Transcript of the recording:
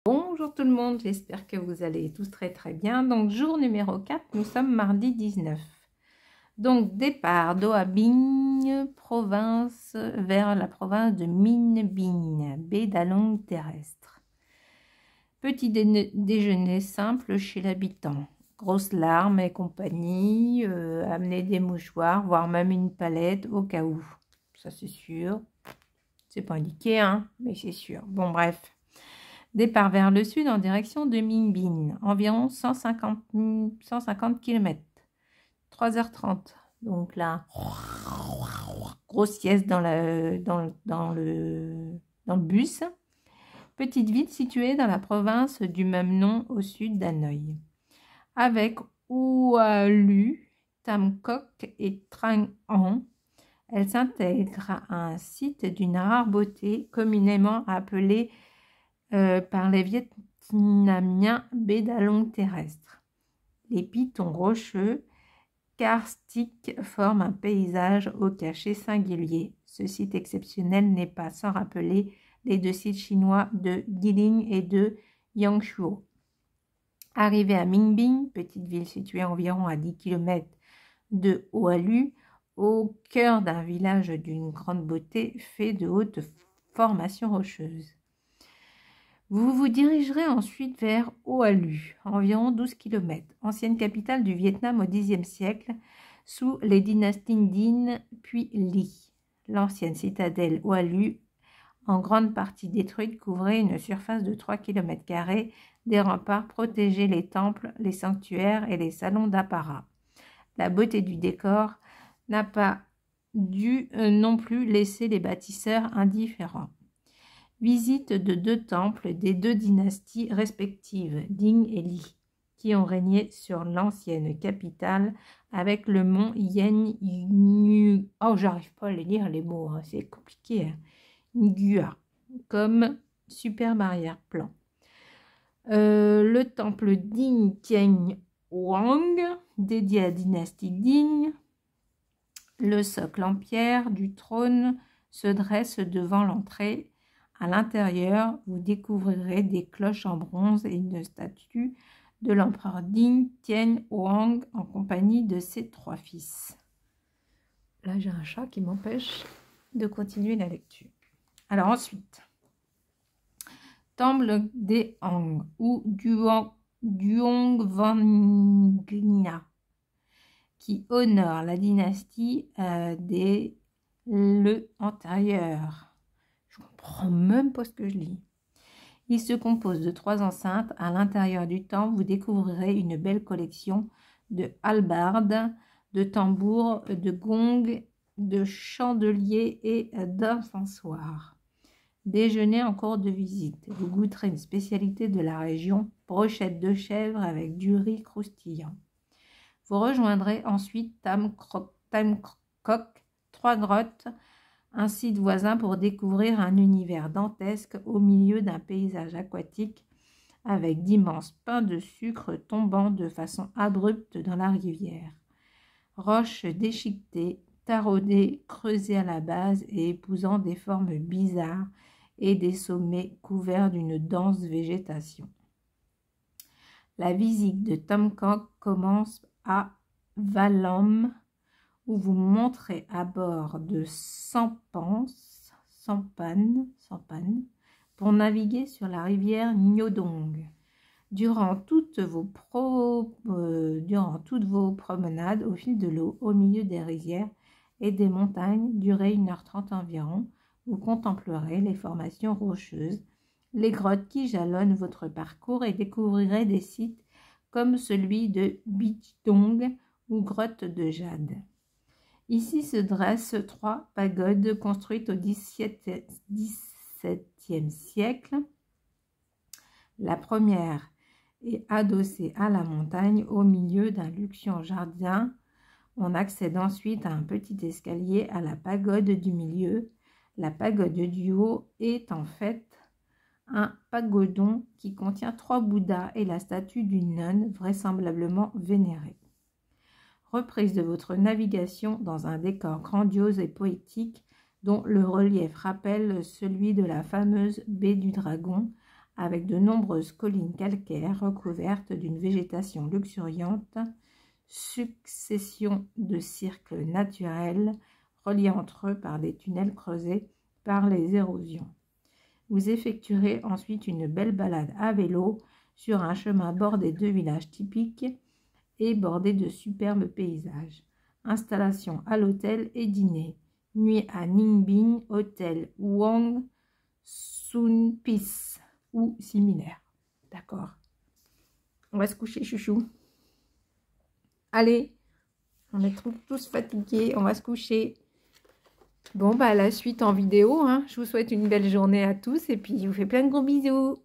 Bonjour tout le monde, j'espère que vous allez tous très bien. Donc jour numéro 4, nous sommes mardi 19. Donc départ d'Oa Binh, province, vers la province de Minh Binh, baie d'Along terrestre. Petit déjeuner simple chez l'habitant. Grosses larmes et compagnie, amener des mouchoirs, voire même une palette au cas où. Ça c'est sûr. C'est pas indiqué, hein, mais c'est sûr. Bon bref. Départ vers le sud en direction de Minh Binh, environ 150 km. 3h30. Donc là, grosse sieste dans le bus. Petite ville située dans la province du même nom au sud d'Hanoï. Avec Oahu, Tam Quoc et Trang An, elle s'intègre à un site d'une rare beauté communément appelé par les Vietnamiens baie d'Along terrestre. Les pitons rocheux karstiques forment un paysage au cachet singulier. Ce site exceptionnel n'est pas sans rappeler les deux sites chinois de Guilin et de Yangshuo. Arrivé à Minh Binh, petite ville située environ à 10 km de Oahu, au cœur d'un village d'une grande beauté fait de hautes formations rocheuses. Vous vous dirigerez ensuite vers Oahu, environ 12 km, ancienne capitale du Vietnam au Xe siècle, sous les dynasties Dinh puis Li. L'ancienne citadelle Oahu, en grande partie détruite, couvrait une surface de 3 km². Des remparts protégeaient les temples, les sanctuaires et les salons d'apparat. La beauté du décor n'a pas dû non plus laisser les bâtisseurs indifférents. Visite de deux temples des deux dynasties respectives, Dinh et Li, qui ont régné sur l'ancienne capitale avec le mont Yen Ngu. Oh, j'arrive pas à les lire les mots, hein, c'est compliqué. Hein. Ngua, comme superbe arrière-plan. Le temple Dinh Tieng Hoang, dédié à la dynastie Dinh. Le socle en pierre du trône se dresse devant l'entrée. À l'intérieur, vous découvrirez des cloches en bronze et une statue de l'empereur Dinh Tien Hoang en compagnie de ses 3 fils. Là, j'ai un chat qui m'empêche de continuer la lecture. Alors ensuite, Temple des Hang ou Duong Vangna, qui honore la dynastie des Le antérieur. Je ne comprends même pas ce que je lis. Il se compose de 3 enceintes. À l'intérieur du temple, vous découvrirez une belle collection de hallebardes, de tambours, de gongs, de chandeliers et d'incensoirs. Déjeuner en cours de visite. Vous goûterez une spécialité de la région, brochette de chèvre avec du riz croustillant. Vous rejoindrez ensuite Tam Quoc, 3 grottes, un site voisin pour découvrir un univers dantesque au milieu d'un paysage aquatique avec d'immenses pains de sucre tombant de façon abrupte dans la rivière. Roches déchiquetées, taraudées, creusées à la base et épousant des formes bizarres et des sommets couverts d'une dense végétation. La visite de Tam Quoc commence à Valam, où vous monterez à bord de sampan pour naviguer sur la rivière Nyodong. Durant toutes vos promenades au fil de l'eau, au milieu des rizières et des montagnes, durée 1h30 environ, vous contemplerez les formations rocheuses, les grottes qui jalonnent votre parcours et découvrirez des sites comme celui de Bijdong ou grotte de Jade. Ici se dressent 3 pagodes construites au XVIIe siècle. La première est adossée à la montagne au milieu d'un luxueux jardin. On accède ensuite à un petit escalier à la pagode du milieu. La pagode du haut est en fait un pagodon qui contient 3 Bouddhas et la statue d'une nonne vraisemblablement vénérée. Reprise de votre navigation dans un décor grandiose et poétique dont le relief rappelle celui de la fameuse baie du Dragon avec de nombreuses collines calcaires recouvertes d'une végétation luxuriante, succession de cercles naturels reliés entre eux par des tunnels creusés par les érosions. Vous effectuerez ensuite une belle balade à vélo sur un chemin bordé de villages typiques et bordé de superbes paysages. Installation à l'hôtel et dîner. Nuit à Ninh hôtel Wang Sun Peace ou similaire. D'accord. On va se coucher, chouchou. Allez, on est tous fatigués, on va se coucher. Bon, bah, la suite en vidéo, hein. Je vous souhaite une belle journée à tous et puis je vous fais plein de gros bisous.